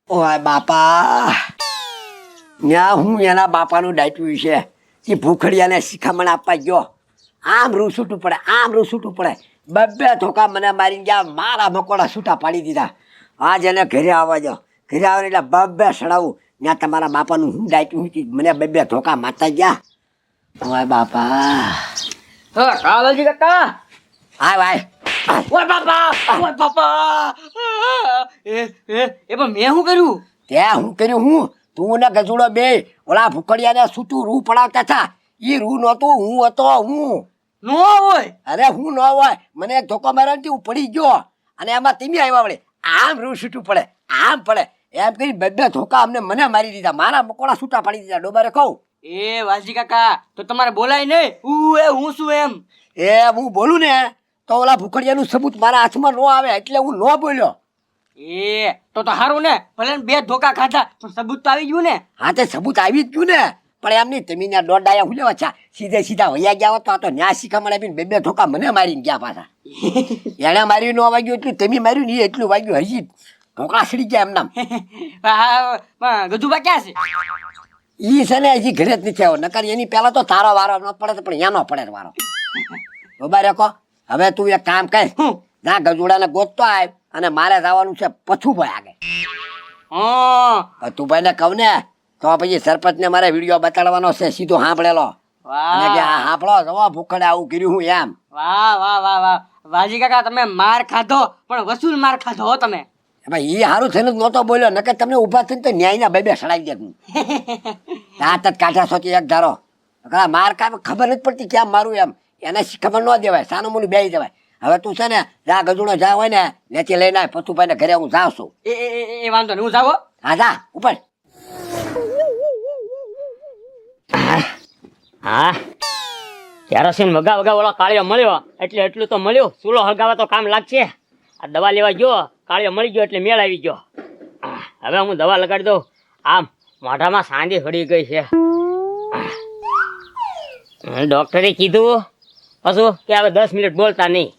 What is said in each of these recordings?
ઓય બાપા, ત્યાં હું એના બાપાનું ડાયટું છે એ ભૂખડિયાને શિખામણ આપવા ગયો. આમ રૂ છૂટું પડે, આમ રૂ છૂટું પડે. બબ્બે ધોકા મને મારી ગયા, મારા મકોડા છૂટા પાડી દીધા. આજ એને ઘરે આવવા દો. ઘરે આવે એટલે બબ્બે સડાવું. ત્યાં તમારા બાપાનું હું ડાયટું હતી, મને બબ્બે ધોકા મારતા ગયા. ઓય બાપા, કાળજી કાકા. હાય ભાઈ. ઓય બાપા, ઓય બાપા. એ પણ મેં શું કર્યું? ત્યાં હું કર્યું હું? તું ને ગજુડો બે ઓલા ભૂખડિયાને છૂટું રૂ પડાવતા હતા. એ રૂ નહોતું, હું હતો. હું નો હોય. અરે હું ન હોય, મને એક ધોકો મારવાથી હું પડી ગયો. અને એમાં તમે આવ્યા વળે આમ રૂ છૂટું પડે, આમ પડે એમ કરી બબ્બે ધોકા અમને મને મારી દીધા. મારા મકોડા છૂટા પાડી દીધા. ડોબારે કહું એ વાલજી કાકા, તો તમારે બોલાય નહીં. હું શું એમ? એ હું બોલું ને તો ઓલા ભૂખડિયાનું સબૂત મારા હાથમાં ન આવે, એટલે હું ન બોલ્યો. એ તો સારું ને, ભલે ને 2 ધોકા ખાધા પણ સબૂત તો આવી ગયું ને. હા તે સબૂત આવી જ ગયું ને. પણ એમ નહીં, તમે ત્યાં દોડાયા હું લેવા છા, સીધે સીધા વૈયા ગયા હોત તો આ તો ન્યા શીખામણ આપીને બે ધોકા મને મારીને ગયા પાછા. એને માર્યું ન વાગ્યું એટલું, તમે માર્યું ને એટલું વાગ્યું. હજી ઢોકળા સડી ગયા એમ નામ. ગજુબા ક્યાં છે? ઈ છે ને હજી ઘરે જ નથી આવ્યો. નકર એની પહેલા તો તારો વારો ન પડે, પણ એનો પડે વારો. બરાબર રેકો. હવે તું એક કામ કર, ના ગજુડાને ગોતતો આવ અને મારે જવાનું છે પછુભાઈ આગળ. પથુભાઈ ને કહું ને તો પછી સરપંચ ને મારે વિડીયો બતાડવાનો છે, સીધો સાંભળેલો. અને કે આ સાંભળો જવા ભૂખડે આવું કર્યું હું એમ. વાહ વાહ વાહ વાહ વાજી કાકા, તમે માર ખાધો પણ વસૂલ માર ખાધો હો તમે. ભાઈ એ સારું થઈને જ નહોતો બોલ્યો, નકર તમને ઊભા થઈને તો ન્યાયના બે સડાવી દે હું. રાત જ કાઢા સોથી એક ધારો માર કાંઈ ખબર નથી પડતી કેમ મારું એમ. એને ખબર ન દેવાય, સાનું મોનું બેસી જવાય. હવે તું છે ને જા ગજુડો જા હોય ને ત્યાંથી લઈને આવ પથુભાઈ ને ઘરે હું જાઉં છું. એ વાંધો નહીં, હું જાવ. હા જા ઉપર. હા, કેરોસીન વગા ઓલો કાળિયો મળ્યો એટલે એટલું તો મળ્યું. ચૂલો હળગાવા તો કામ લાગશે. આ દવા લેવા ગયો, કાળિયો મળી ગયો એટલે મેળ આવી ગયો. હવે હું દવા લગાડી દઉં. આમ મોઢામાં સાંધી હળી ગઈ છે. ડોક્ટરે કીધું પાછું કે હવે 10 મિનિટ બોલતા નહીં.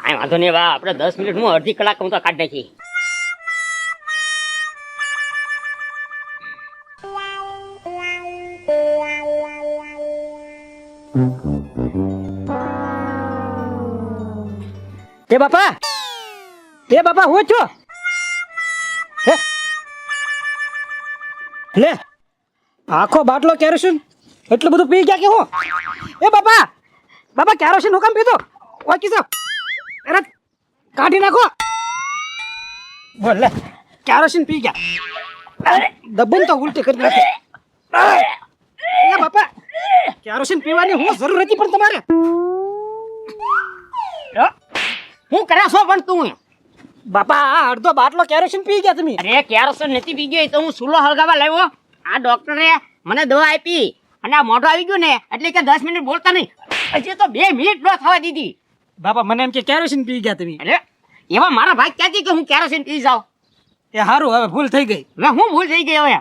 કાંઈ વાંધો નહીં, વાહ આપણે 10 મિનિટ હું અડધી કલાક હું તો કાઢી નાખી. એ બાપા હું છો? લે આખો બાટલો કેરોસીન એટલું બધું પી ગયા કે હું? એ બાપા કેરોસીન હું કામ પીધો? ઓકી સાહેબ, અરે કાઢી નાખો. બોલ લે, કેરોસીન પી ગયા. દબન તો ઉલટી કરી નાખી. એ બાપા, કેરોસીન પીવાની હું જરૂર હતી પણ તમારે હું કર્યા છો પણ તું? બાપા આ અડધો બાટલો કેરોસીન પી ગયા તમે. અરે કેરોસીન નથી પી ગયો, તો હું ચૂલો હળગાવા લાવ્યો. આ ડોક્ટરે મને દવા આપી અને આ મોઢું આવી ગયું ને એટલે કે 10 મિનિટ બોલતા નહીં. હજી તો 2 મિનિટ ન થવા દીધી. બાપા મને એમ કે કેરોસીન પી ગયા તમે. અરે એવા મારા ભાઈ ક્યાંથી કે હું કેરોસીન પી જાઉં? એ સારું, હવે ભૂલ થઈ ગઈ. હવે હું ભૂલ થઈ ગઈ. હવે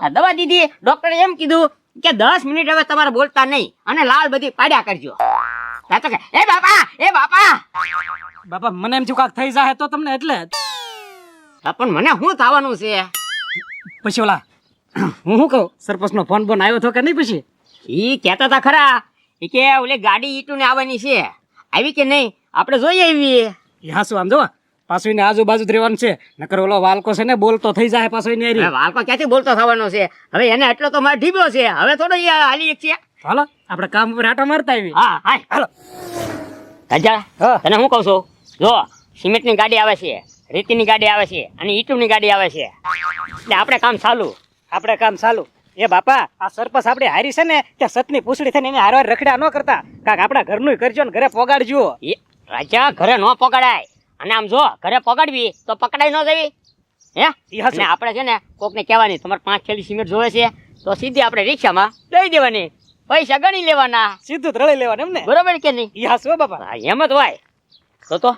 આ દવા દીધી, ડોક્ટરે એમ કીધું કે 10 મિનિટ હવે તમારે બોલતા નહીં અને લાલ બધી પાડ્યા કરજો. એ બાપા બાપા મને એમ થયું કાક થઈ જાય તો તમને એટલે પણ મને શું થવાનું છે? પછી ઓલા હું શું કહું, સરપંચ નો ફોન બોન આવ્યો હતો કે નહીં? પછી ઈ કહેતા હતા ખરા ઈ કે ઓલી ગાડી ઈટુને આવવાની છે, આવી કે નહીં આપણે જોઈએ આવી. હા શું આમ જો પાછું એને આજુબાજુ જ રહેવાનું છે, નકર ઓલો વાલકો છે ને બોલતો થઈ જાય પાછો એને. વાલકો ક્યાંથી બોલતો થવાનો છે? હવે એને એટલો તો મારે ઢીબ્યો છે, હવે થોડો હાલી એક છે. હાલો આપણે કામ ઉપર આટો મારતા આવી. હા હાય હાલો. રાજા તને હું કહું છું, જો સિમેન્ટની ગાડી આવે છે, રેતીની ગાડી આવે છે અને ઈટુની ગાડી આવે છે, એટલે આપણે કામ ચાલુ. એ બાપા આ સરપંચ આપણે હારી છે ને ત્યાં સતની પૂછડી થઈને એને હારવાર રખડ્યા ન કરતા, કાક આપણા ઘરનું કરજો ને ઘરે પોગાડજો. એ રાજા ઘરે ન પકડાય, અને આમ જો ઘરે પકડવી તો પકડાઈ ન જવી. હે અને આપણે છે ને કોકને કહેવાની તમારે 5 થેલી સિમેન્ટ જોવે છે તો સીધી આપણે રિક્ષામાં દઈ દેવાની, પૈસા ગણી લેવાના, સીધું રળી લેવાનું એમ ને? બરોબર કે નહીં? હા શું બાપા, એમ જ હોય. તો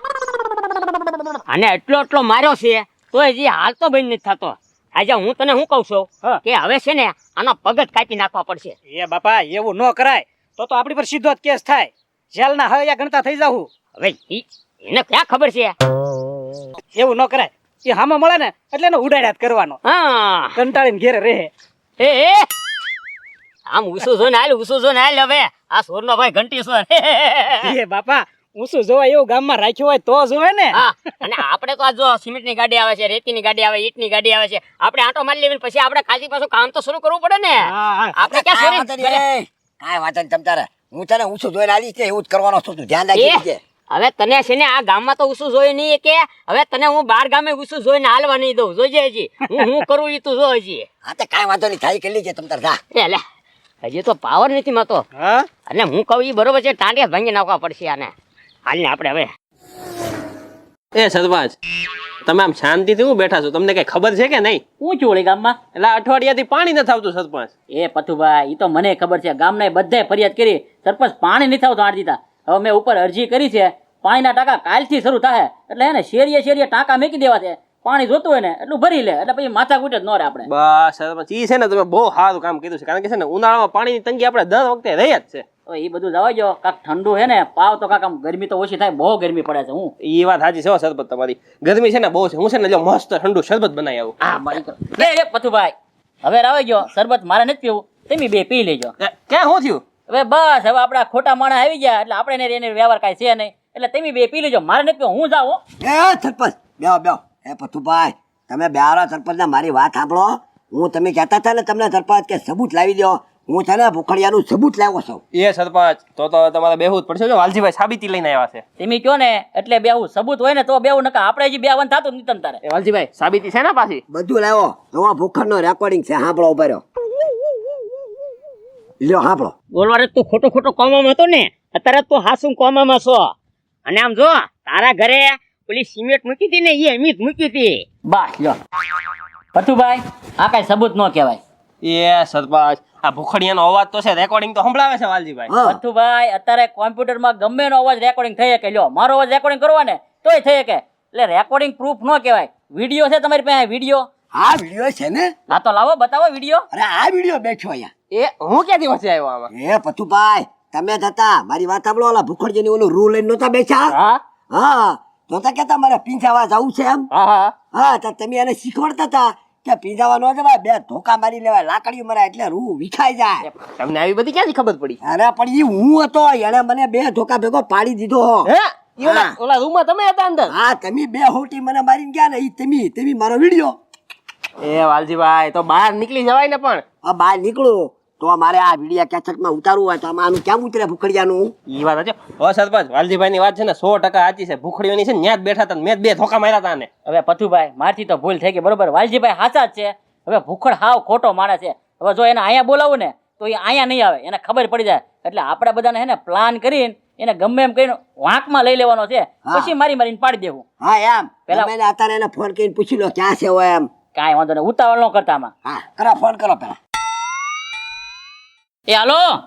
અને એટલો માર્યો છે તો હજી હાલ તો બંધ નથી થતો. આજે હું તને શું કહું છું કે હવે છે ને આનો પગ જ કાપી નાખવા પડશે. એ બાપા એવું ન કરાય, તો આપણી પર સીધો જ કેસ થાય, જેલના હૈયા ગણતા થઈ જાવ. હવે એને ક્યાં ખબર છે? એવું ન કરાય, એ હામાં મળે ને એટલે એને ઉડાડ્યા જ કરવાનો હા કંટાળીને ઘેરે રહે. એ આમ ઉસું જોઈને હાલ હવે આ સોરનો ભાઈ ઘંટી સોર એ બાપા હું શું જોવા એવું ગામમાં રાખ્યું હોય તો જોવે ને. હા અને આપણે તો આ જો સિમેન્ટની ગાડી આવે છે, રેતીની ગાડી આવે, ઈંટની ગાડી આવે છે, આપણે આંટો મારી લેવી પછી આપણે ખાલી પાછું કામ તો શરૂ કરવું પડે ને. હા, હા. આપણે ક્યાં કાંઈ સોરી વાંધો નહીં, કાંઈ વાંધો નહીં તમ તારે. હું તને ઊંચું જોઈને આલીશ ને એવું જ કરવાનો છું, તું ધ્યાન રાખી દેજે. હવે તને છે ને આ ગામમાં તો ઉસું જોઈ નહીં કે હવે તને હું બાર ગામે ઉસું જોઈને હાલવા નહીં દઉં. જોજે હજી હું કરું ઈ તું જો હજી. હા તે કાંઈ વાંધો નહીં, થાય કરી લેજે તમ તારે જા. એ લે હજી તો પાવર નથી માતો. હા અને હું કહું ઈ બરોબર છે, ટાંટિયા ભાંગી નાખવા પડશે આને. હાલને આપણે હવે એ સરપંચ તમે આમ શાંતિથી હું બેઠા છો, તમને કઈ ખબર છે કે નહીં? હું છું ઓલી ગામમાં એટલે આ અઠવાડિયાથી પાણી નથી આવતું સરપંચ. એ પથુભાઈ ઈ તો મને ખબર છે. ગામના બધાય ફરિયાદ કરી, સરપંચ પાણી નથી આવતું આઠ દીધા. હવે મેં ઉપર અરજી કરી છે, પાણીના ટાંકા કાલથી શરૂ થાય એટલે હે ને શેરીએ ટાંકા મેકી દેવા છે. પાણી જોતું હોય ને એટલું ભરી લે એટલે પછી માથા કૂટે જ ન રહે આપણે. બસ સરપંચ ઈ છે ને તમે બહુ સારું કામ કીધું છે, કારણ કે છે ને ઉનાળામાં પાણીની તંગી આપણે દર વખતે રહી જ છે. તો એ બધું જવા જો, કાંક ઠંડુ હે ને પાવ તો કાંક આમ ગરમી તો ઓછી થાય, બહુ ગરમી પડે છે. હું ઈ વાત સાચી છે હો સરપંચ તમારી, ગરમી છે ને બહુ છે. હું છે ને જો મસ્ત ઠંડુ શરબત બનાવી આવું. હા મારી તો એ પથુભાઈ હવે રાવે ગયો શરબત મારે નથી પીવું, તમે બે પી લેજો. ક્યાં શું થયું? હવે બસ હવે આપડા ખોટા માણસ આવી ગયા એટલે આપણે એને વ્યવહાર કાંઈ છે નહીં એટલે તમે બે પી લેજો, મારે નથી પીવું. હું જાઉં. એ સરપંચ બેહો બેહો. એ પથુભાઈ તમે બેહારો સરપંચને મારી વાત સાંભળો. હું તમે કહેતા હતા ને તમને સરપંચ કે સબૂત લાવી દો, હું છે ને ભૂખડિયાનું સબૂત લાવ્યો છું. એ સરપંચ તો તમારે બેહવું જ પડશે. જો વાલજીભાઈ સાબિતી લઈને આવ્યા છે. તમે કયો ને એટલે બેવું સબૂત હોય ને તો બેવું, નકા આપણે હજી બેવાનું થતું જ નહીં. તમ તારે એ વાલજીભાઈ સાબિતી છે ને પાછી? બધું લાવો. જોવા ભૂખડનો રેકોર્ડિંગ છે, સાંભળો ઉભા રહ્યો. લ્યો સાંભળો. બોલવારે તું ખોટો કોમામાં હતો ને, અત્યારે તું હાસું કોમામાં છો. અને આમ જો તારા ઘરે પેલી સિમેન્ટ મૂકી હતી ને એ અમી જ મૂકી હતી. બસ લ્યો પથુભાઈ આ કાંઈ સબૂત ન કહેવાય. એ સરપંચ આ ભૂખડિયાનો અવાજ તો છે, રેકોર્ડિંગ તો સંભળાવે છે વાલજીભાઈ. હા પથુભાઈ અત્યારે કોમ્પ્યુટરમાં ગમે એનો અવાજ રેકોર્ડિંગ થઈ શકે. લ્યો મારો અવાજ રેકોર્ડિંગ કરવા ને તોય થઈ શકે, એટલે રેકોર્ડિંગ પ્રૂફ ન કહેવાય. વિડીયો છે તમારી પાસે? વિડીયો આ વિડીયો છે ને? હા તો લાવો બતાવો વિડીયો. અરે આ વિડીયો બેઠો અહીંયા. એ હું ક્યાંથી વચ્ચે આવ્યો આમાં? એ પથુભાઈ તમે થતા મારી વાત સાંભળો. ઓલા ભૂખડજીની ઓલું રૂ લઈને નહોતા બેઠા? હા હા નહોતા કેતા મારે પીંજાવા જવું છે એમ? હા હા હા તો તમે એને શીખવાડતા હતા કે પીંજાવા ન જવાય, બે ધોકા મારી લેવાય, લાકડીઓ મરાય એટલે રૂ વિખાઈ જાય. તમને આવી બધી ક્યાંથી ખબર પડી? અરે પણ ઈ હું હતો, એને મને બે ધોકા ભેગો પાડી દીધો. હે ઈ ઓલા રૂમમાં તમે હતા અંદર? હા તમે બે હોટી મને મારીને ગયા ને, ઈ તમે મારો વિડીયો. એ વાલજીભાઈ તો બહાર નીકળી જવાય ને. પણ આ બહાર નીકળો તો મારે આ વિડીયા કેસેટમાં ઉતારવું હોય તો આમાં આનું કેમ ઉતરે ભૂખડિયાનું? ઈ વાત છે હો સરપંચ, વાલજીભાઈ ની વાત છે ને 100% સાચી છે. ભૂખડીઓની છે ને ન્યા જ બેઠા હતા, મેં બે ધોકા માર્યા હતા ને. હવે પથુભાઈ મારથી તો ભૂલ થઈ ગઈ, બરોબર. વાલજીભાઈ સાચા જ છે. હવે ભૂખડ હાવ ખોટો માણસ છે. હવે જો એને અહીંયા બોલાવું ને તો એ અહીંયા નહીં આવે, એને ખબર પડી જાય. એટલે આપણે બધાને હે ને પ્લાન કરીને એને ગમે એમ કરીને વાંકમાં લઈ લેવાનો છે, પછી મારીને પાડી દેવું. હા એમ પેલા- પેલા અત્યારે એને ફોન કરીને પૂછી લો ક્યાં છે હોય એમ. કાંઈ વાંધો નહીં, ઉતાવળ ન કરતા આમાં. હા કરો, ફોન કરો પેલા. એ હાલો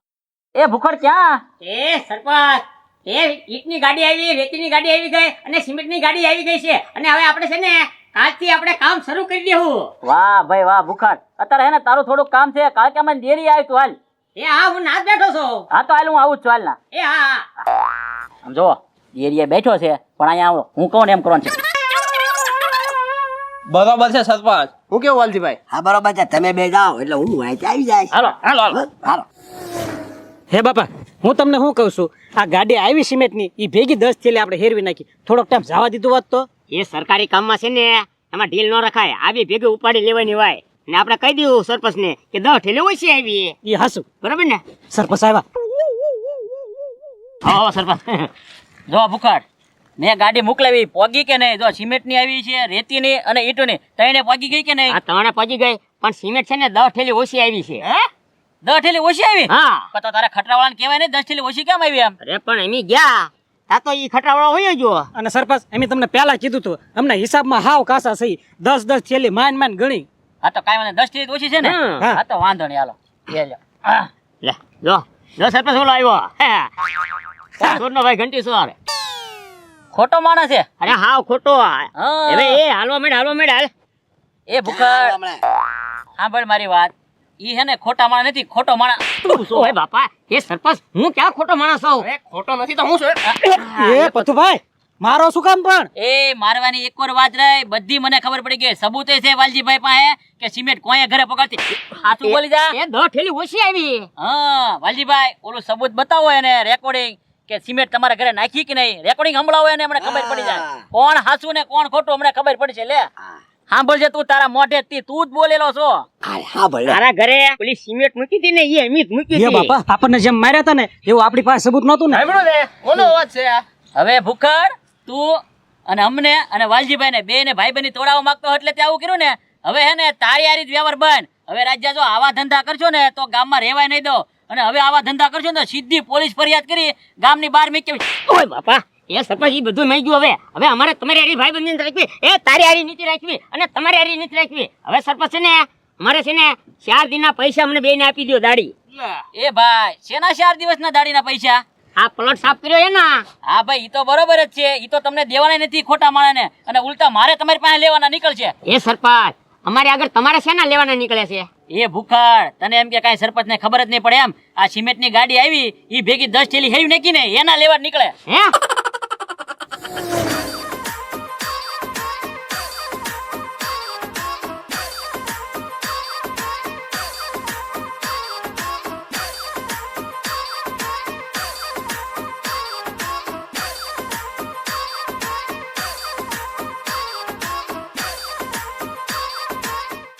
એ ભૂખડ ક્યાં? એ સરપંચ એ ઈંટની ગાડી આવી, રેતીની ગાડી આવી ગઈ અને સિમેન્ટની ગાડી આવી ગઈ છે. અને હવે આપણે છે ને કાલથી આપણે કામ શરૂ કરી દેવું. વાહ ભાઈ વાહ ભૂખડ, અત્યારે હે ને તારું થોડુંક કામ છે, કાલ કે મને દેરી આવી તું હાલ. એ હા હું નાચ બેઠો છું. હા તો હાલ હું આવું જ છું હાલ ના. એ હા આમ જો દેરીએ બેઠો છે પણ અહીંયા આવો, હું કહું ને એમ કરવાનું છે. બરોબર છે સરપંચ. હું કેવું વાલજીભાઈ? હા બરોબર છે, તમે બે જાઓ એટલે હું વાંચી આવી જાય. હાલો હાલો હાલો. હાલો. હે બાપા હું તમને શું કહું છું, આ ગાડી આવી સિમેન્ટની એ ભેગી 10 થેલી આપણે હેરવી નાખી, થોડોક ટાઈમ જવા દીધું હોત તો. એ સરકારી કામમાં છે ને એમાં ઢીલ ન રખાય, આવી ભેગી ઉપાડી લેવાની હોય. ને આપણે કહી દઉં સરપંચ ને કે 10 ઠેલે ઓછી આવી, એ હાસું બરાબર ને? સરપંચ આવ્યા. હા સરપંચ જો ભૂખડ મેં ગાડી મોકલાવી પોગી કે નહીં? જો સિમેન્ટની આવી છે, રેતીની અને ઈંટોની, ત્રણે પોગી ગઈ કે નહીં? આ ત્રણે પહોંચી ગઈ પણ સિમેન્ટ છે ને 10 ઠેલી ઓછી આવી છે. હે 10 ઠેલી ઓછી આવી? હા પણ તો તારા ખટરાવાળાને કહેવાય ને 10 ઠેલી ઓછી કેમ આવી એમ? અરે પણ એમી ગયા તા તો ઈ ખટાવાળો હોય જો. અને સરપંચ એમ તમને પહેલા કીધું હતું, અમને હિસાબમાં હાવ કાસા સહી 10 થેલી માન ગણી. હા તો કાંઈ વાંધો 10 ઠેલી ઓછી છે ને? હમ. હા તો વાંધો નહીં, હાલો એ લ્યો. હા. લે જો સરપંચ ઓલો આવ્યો. સોરનો ભાઈ ઘંટી સોર. ખોટો માણસ છે. અરે હાવ ખોટો. હા. હવે એ હાલવા માંડ હાલ. એ ભૂખડ સાંભળ મારી વાત, ઈ હે ને ખોટા માણસ નથી, ખોટો માણસ. ઓય બાપા એ સરપંચ હું ક્યાં ખોટો માણસ છું? ખોટો નથી તો હું છું. એ પથુભાઈ મારો શું કામ પણ એ મારવાની એક વાર વાત રહી, બધી મને ખબર પડી ગઈ. સબૂત છે વાલજીભાઈ પાસે કે સિમેન્ટ કોઈએ ઘરે પકડતી. સાચું બોલી જા. એ 10 થેલી ઓછી આવી. હા વાલજીભાઈ, ઓલું સબૂત બતાવો એને, રેકોર્ડિંગ કે સિમેન્ટ તમારા ઘરે નાખી કે નહીં. રેકોર્ડિંગ સંભળાવો એને, મને ખબર પડી જાય કોણ હાચું ને કોણ ખોટું. અમને ખબર પડી છે. લે સાંભળજે, તું તારા મોઢે તું જ બોલેલો છો. હા ભલે તારા ઘરે ઓલી સિમેન્ટ મૂકી હતી ને એ અમિત મૂકી એ હતી. બાપા આપણને જેમ માર્યા હતા ને એવું આપણી પાસે સબૂત નહોતું ને. સાંભળો ને કોનો અવાજ છે આ? હવે ભૂખડ, તું અને અમને અને વાલજીભાઈ ને બે ને ભાઈબંધી તોડાવવા માંગતો હોય એટલે તે આવું કર્યું ને. હવે હે ને તારી આરી જ વ્યવહાર બંધ. હવે રાજ્ય જો આવા ધંધા કરશો ને તો ગામમાં રહેવાય નહીં દો. અને હવે આવા ધંધા કરશો ને તો સીધી પોલીસ ફરિયાદ કરી ગામની બહાર મૂકી. ઓય બાપા, એ સરપંચ ઈ બધું મેં ગયું. હવે અમારે તમારી હારી ભાઈ બંધ રાખવી, એ તારી હારી નીતિ રાખવી અને તમારી હારી નીતિ રાખવી. હવે સરપંચ છે ને અમારે છે ને 4 દિનના પૈસા અમને બેને આપી દો દાડી. એ ભાઈ, શેના 4 દિવસના દાડીના પૈસા? આ પ્લોટ સાફ કર્યો છે ને. હા ભાઈ, ઈ તો બરોબર જ છે. ઈ તો તમને દેવાના નથી ખોટા માણસને, અને ઉલટા મારે તમારી પાસે લેવાના નીકળશે. એ સરપંચ અમારે આગળ તમારે શેના લેવાના નીકળે છે? એ ભૂખડ, તને એમ કે કાંઈ સરપંચ ને ખબર જ નહીં પડે એમ? આ સિમેન્ટની ગાડી આવી ઈ ભેગી 10 થેલી હેવી નાખી ને એના લેવા નીકળે. હે